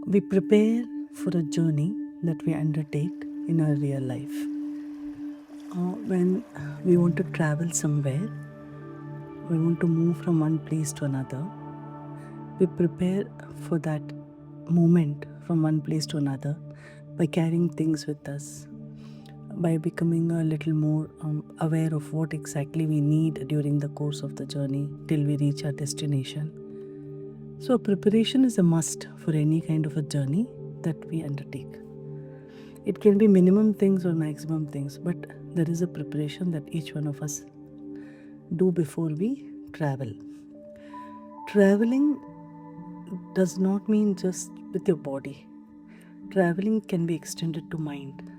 We prepare for a journey that we undertake in our real life. When we want to travel somewhere, we want to move from one place to another, we prepare for that moment from one place to another by carrying things with us, by becoming a little more aware of what exactly we need during the course of the journey till we reach our destination. So, preparation is a must for any kind of a journey that we undertake. It can be minimum things or maximum things, but there is a preparation that each one of us do before we travel. Traveling does not mean just with your body. Traveling can be extended to mind.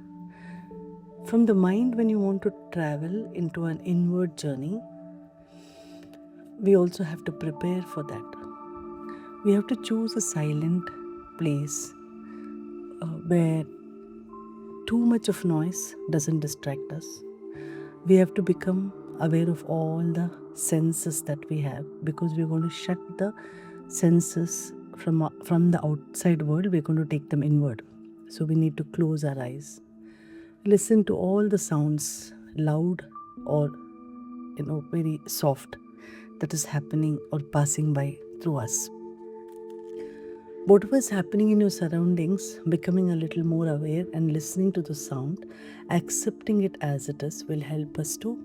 From the mind, when you want to travel into an inward journey, we also have to prepare for that. We have to choose a silent place where too much of noise doesn't distract us. We have to become aware of all the senses that we have, because we're going to shut the senses from the outside world. We're going to take them inward. So we need to close our eyes, listen to all the sounds, loud or very soft, that is happening or passing by through us. Whatever is happening in your surroundings, becoming a little more aware and listening to the sound, accepting it as it is, will help us to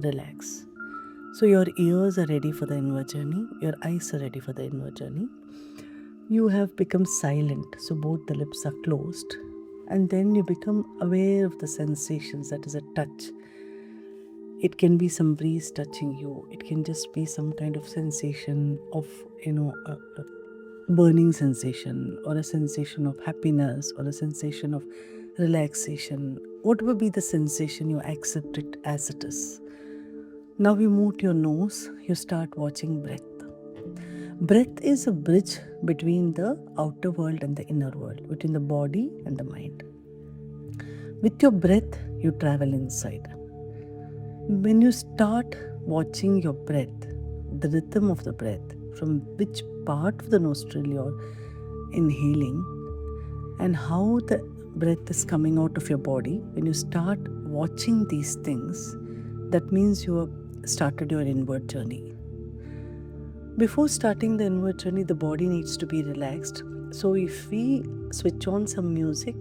relax. So your ears are ready for the inward journey, your eyes are ready for the inward journey. You have become silent, so both the lips are closed, and then you become aware of the sensations, that is a touch. It can be some breeze touching you, it can just be some kind of sensation of, a burning sensation, or a sensation of happiness, or a sensation of relaxation. Whatever be the sensation, you accept it as it is. Now you move to your nose, you start watching breath. Breath is a bridge between the outer world and the inner world, between the body and the mind. With your breath, you travel inside. When you start watching your breath, the rhythm of the breath, from which part of the nostril you're inhaling and how the breath is coming out of your body, when you start watching these things, that means you have started your inward journey. Before starting the inward journey, the body needs to be relaxed. So if we switch on some music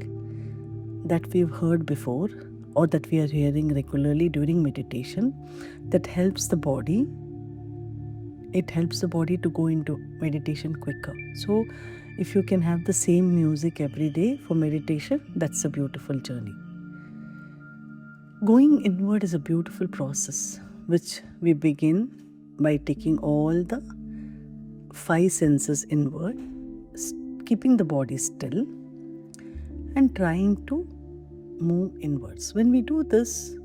that we've heard before, or that we are hearing regularly during meditation, that helps the body. It helps the body to go into meditation quicker. So if you can have the same music every day for meditation, that's a beautiful journey. Going inward is a beautiful process, which we begin by taking all the 5 senses inward, keeping the body still and trying to move inwards. When we do this,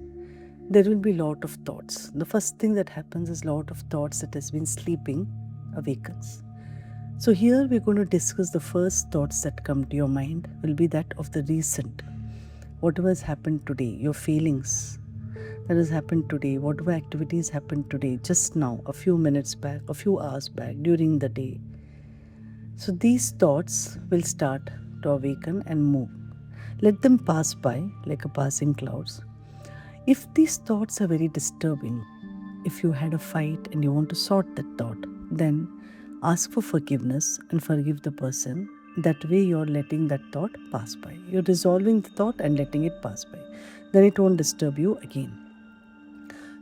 there will be a lot of thoughts. The first thing that happens is a lot of thoughts that has been sleeping awakens. So here we're going to discuss the first thoughts that come to your mind will be that of the recent. Whatever has happened today, your feelings that has happened today, whatever activities happened today, just now, a few minutes back, a few hours back, during the day. So these thoughts will start to awaken and move. Let them pass by like a passing clouds. If these thoughts are very disturbing, if you had a fight and you want to sort that thought, then ask for forgiveness and forgive the person. That way you're letting that thought pass by. You're resolving the thought and letting it pass by. Then it won't disturb you again.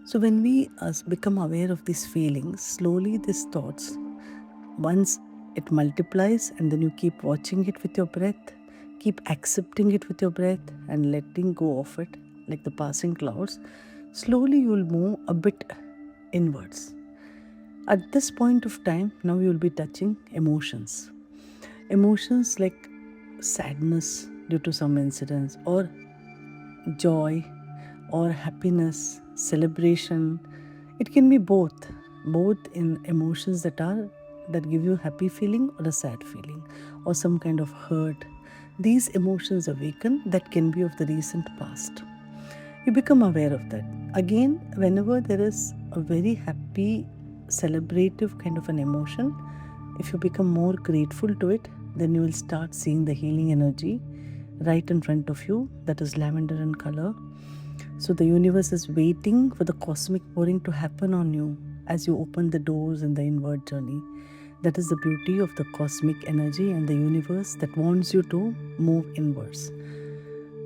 So when we become aware of these feelings, slowly these thoughts, once it multiplies, and then you keep watching it with your breath, keep accepting it with your breath and letting go of it like the passing clouds, slowly you will move a bit inwards. At this point of time, now you will be touching emotions. Emotions like sadness due to some incidents, or joy, or happiness, celebration. It can be both in emotions that give you happy feeling or a sad feeling, or some kind of hurt. These emotions awaken that can be of the recent past. You become aware of that. Again, whenever there is a very happy, celebrative kind of an emotion, if you become more grateful to it, then you will start seeing the healing energy right in front of you, that is lavender in color. So the universe is waiting for the cosmic pouring to happen on you as you open the doors in the inward journey. That is the beauty of the cosmic energy and the universe that wants you to move inwards.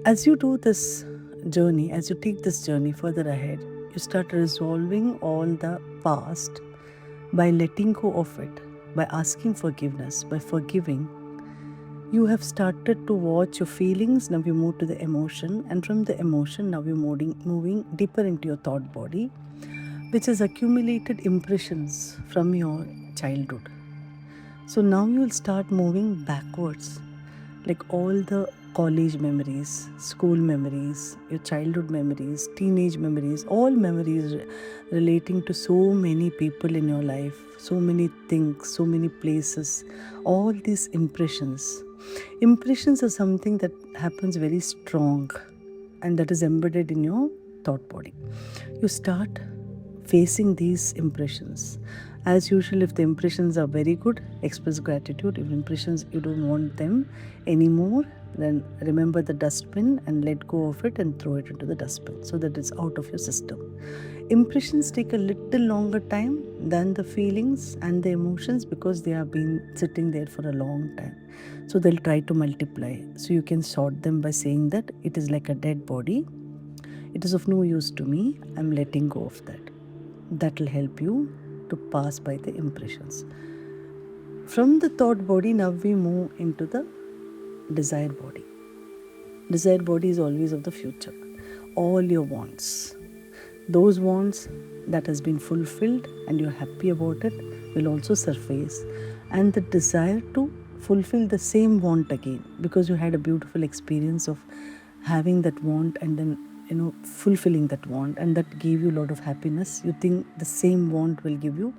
As you do this journey, as you take this journey further ahead, you start resolving all the past by letting go of it, by asking forgiveness, by forgiving. You have started to watch your feelings, now you move to the emotion, and from the emotion, now you're moving deeper into your thought body, which has accumulated impressions from your childhood. So now you will start moving backwards, like all the college memories, school memories, your childhood memories, teenage memories, all memories relating to so many people in your life, so many things, so many places, all these impressions. Impressions are something that happens very strong and that is embedded in your thought body. You start facing these impressions. As usual, if the impressions are very good, express gratitude. If impressions you don't want them anymore, then remember the dustbin and let go of it and throw it into the dustbin so that it's out of your system. Impressions take a little longer time than the feelings and the emotions because they have been sitting there for a long time. So they'll try to multiply. So you can sort them by saying that it is like a dead body. It is of no use to me. I'm letting go of that. That will help you to pass by the impressions. From the thought body, now we move into the desire body. Desire body is always of the future. All your wants, those wants that has been fulfilled and you're happy about it, will also surface, and the desire to fulfill the same want again because you had a beautiful experience of having that want and then fulfilling that want, and that gave you a lot of happiness. You think the same want will give you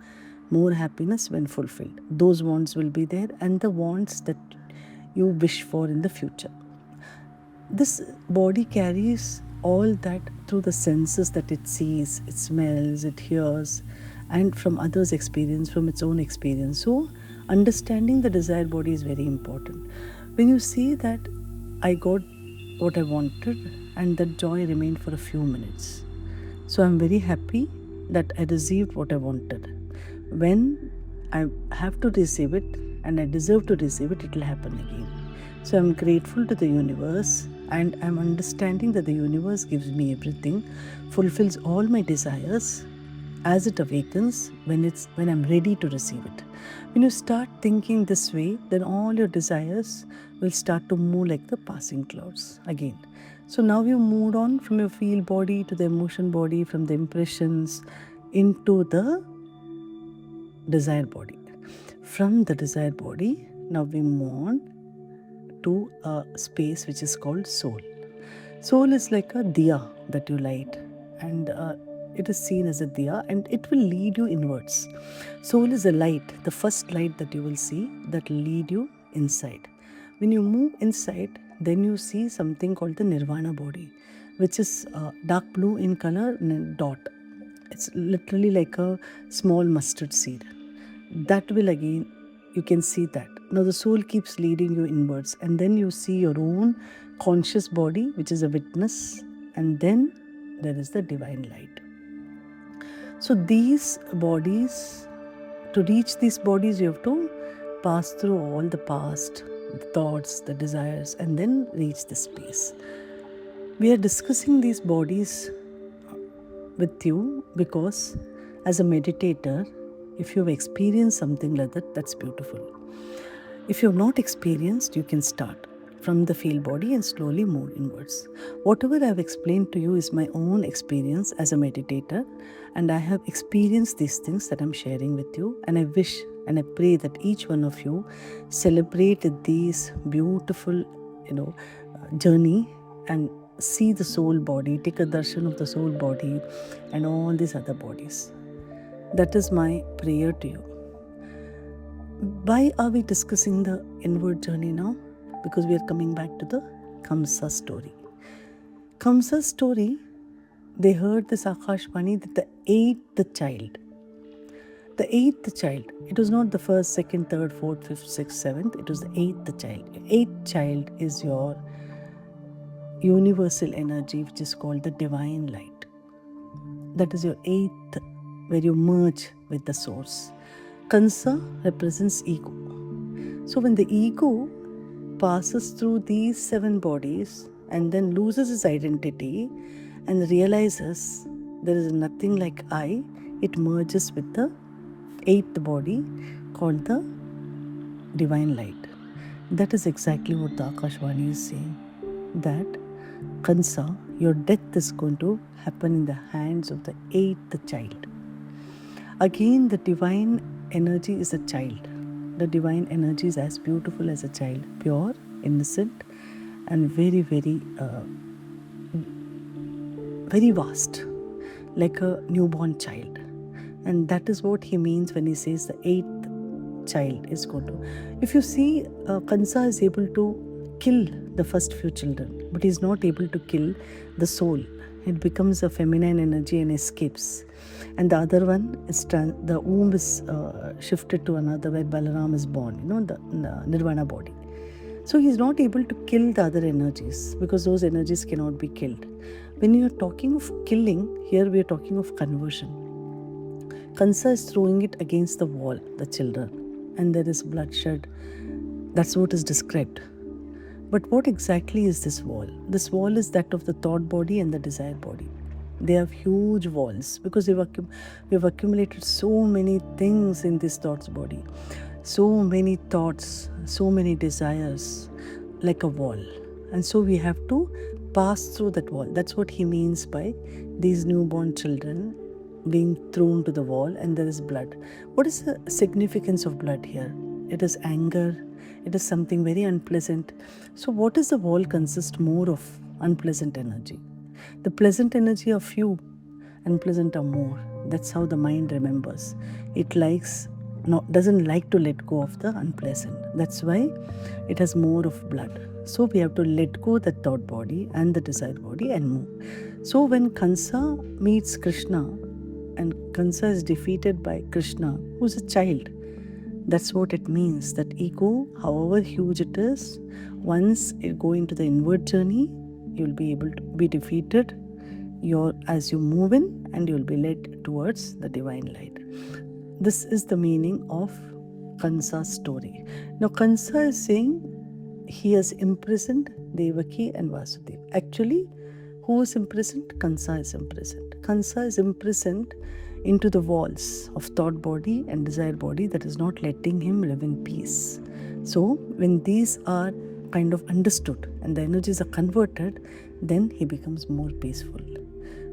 more happiness when fulfilled. Those wants will be there, and the wants that you wish for in the future. This body carries all that through the senses that it sees, it smells, it hears, and from others' experience, from its own experience. So understanding the desire body is very important. When you see that I got what I wanted and that joy remained for a few minutes, so I'm very happy that I received what I wanted. When I have to receive it and I deserve to receive it, it will happen again. So I'm grateful to the universe, and I'm understanding that the universe gives me everything, fulfills all my desires as it awakens when I'm ready to receive it. When you start thinking this way, then all your desires will start to move like the passing clouds again. So now you moved on from your feel body to the emotion body, from the impressions into the desire body. From the desire body, now we move on to a space which is called soul. Soul is like a diya that you light, and it is seen as a diya, and it will lead you inwards. Soul is a light, the first light that you will see that will lead you inside. When you move inside, then you see something called the nirvana body, which is dark blue in color and a dot. It's literally like a small mustard seed. That will again, you can see that. Now the soul keeps leading you inwards, and then you see your own conscious body, which is a witness, and then there is the divine light. So these bodies, to reach these bodies, you have to pass through all the past, the thoughts, the desires, and then reach this space. We are discussing these bodies with you because as a meditator, if you've experienced something like that, that's beautiful. If you've not experienced, you can start from the feel body and slowly move inwards. Whatever I have explained to you is my own experience as a meditator, and I have experienced these things that I'm sharing with you, and I wish and I pray that each one of you celebrate these beautiful journey and see the soul body, take a darshan of the soul body and all these other bodies. That is my prayer to you. Why are we discussing the inward journey now? Because we are coming back to the Kamsa story. Kamsa's story, they heard this Akashvani that they ate the child. The eighth child. It was not the first, second, third, fourth, fifth, sixth, seventh. It was the eighth child. Eighth child is your universal energy, which is called the divine light. That is your eighth, where you merge with the source. Kamsa represents ego. So when the ego passes through these 7 bodies and then loses its identity and realizes there is nothing like I, it merges with the 8th body called the divine light. That is exactly what the Akashvani is saying, that Kamsa, your death is going to happen in the hands of the 8th child. Again, the divine energy is a child. The divine energy is as beautiful as a child, pure, innocent, and very, very, very vast, like a newborn child. And that is what he means when he says the 8th child is going to. If you see, Kamsa is able to kill the first few children, but he is not able to kill the soul. It becomes a feminine energy and escapes. And the other one is the womb is shifted to another where Balaram is born, the Nirvana body. So he is not able to kill the other energies because those energies cannot be killed. When you are talking of killing, here we are talking of conversion. Kamsa is throwing it against the wall, the children, and there is bloodshed. That's what is described. But what exactly is this wall? This wall is that of the thought body and the desire body. They have huge walls because we have accumulated so many things in this thoughts body. So many thoughts, so many desires, like a wall. And so we have to pass through that wall. That's what he means by these newborn children being thrown to the wall and there is blood. What is the significance of blood here? It is anger. It is something very unpleasant. So what does the wall consist more of? Unpleasant energy. The pleasant energy are few, unpleasant are more. That's how the mind remembers. It doesn't like to let go of the unpleasant. That's why it has more of blood. So we have to let go the thought body and the desire body and move. So when Kamsa meets Krishna and Kamsa is defeated by Krishna, who's a child, that's what it means, that ego, however huge it is, once it go into the inward journey, you'll be able to be defeated as you move in and you'll be led towards the divine light. This is the meaning of Kamsa's story. Now Kamsa is saying he has imprisoned Devaki and Vasudeva. Actually, who is imprisoned? Kamsa is imprisoned. Kamsa is imprisoned into the walls of thought body and desire body that is not letting him live in peace. So when these are kind of understood and the energies are converted, then he becomes more peaceful.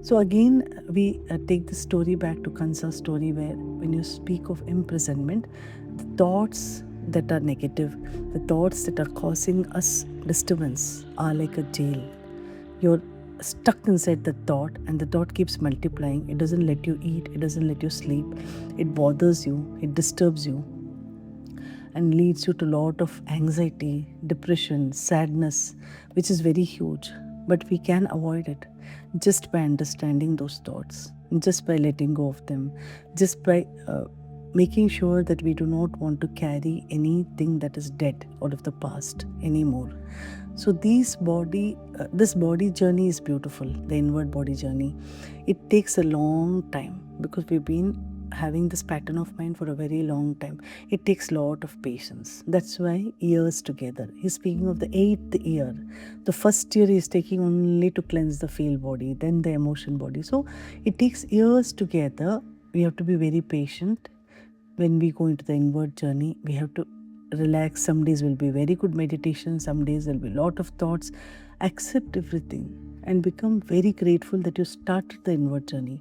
So again, we take the story back to Kamsa's story, where when you speak of imprisonment, the thoughts that are negative, the thoughts that are causing us disturbance are like a jail. You're stuck inside the thought and the thought keeps multiplying. It doesn't let you eat, it doesn't let you sleep, it bothers you, it disturbs you and leads you to a lot of anxiety, depression, sadness, which is very huge. But we can avoid it just by understanding those thoughts, just by letting go of them, just by making sure that we do not want to carry anything that is dead out of the past anymore. So this body journey is beautiful, the inward body journey. It takes a long time because we've been having this pattern of mind for a very long time. It takes a lot of patience. That's why years together. He's speaking of the 8th year. The first year he's taking only to cleanse the feel body, then the emotion body. So it takes years together. We have to be very patient. When we go into the inward journey, we have to relax. Some days will be very good meditation, some days there will be a lot of thoughts. Accept everything and become very grateful that you started the inward journey.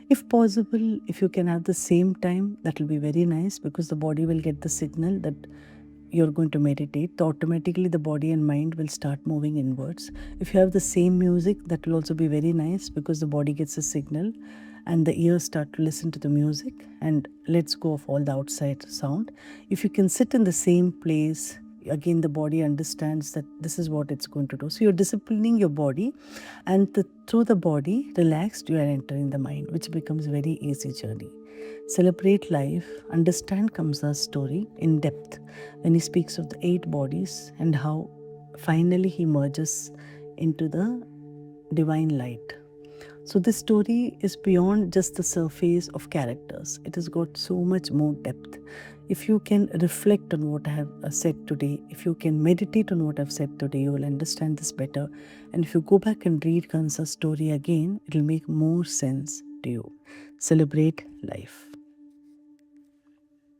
If possible, if you can have the same time, that will be very nice, because the body will get the signal that you're going to meditate. So automatically the body and mind will start moving inwards. If you have the same music, that will also be very nice, because the body gets a signal and the ears start to listen to the music and lets go of all the outside sound. If you can sit in the same place Again, the body understands that this is what it's going to do. So you're disciplining your body, and through the body, relaxed, you are entering the mind, which becomes a very easy journey. Celebrate life, understand Kamsa's story in depth when he speaks of the 8 bodies and how finally he merges into the divine light. So this story is beyond just the surface of characters. It has got so much more depth. If you can reflect on what I have said today, if you can meditate on what I've said today, you will understand this better. And if you go back and read Kansa's story again, it will make more sense to you. Celebrate life.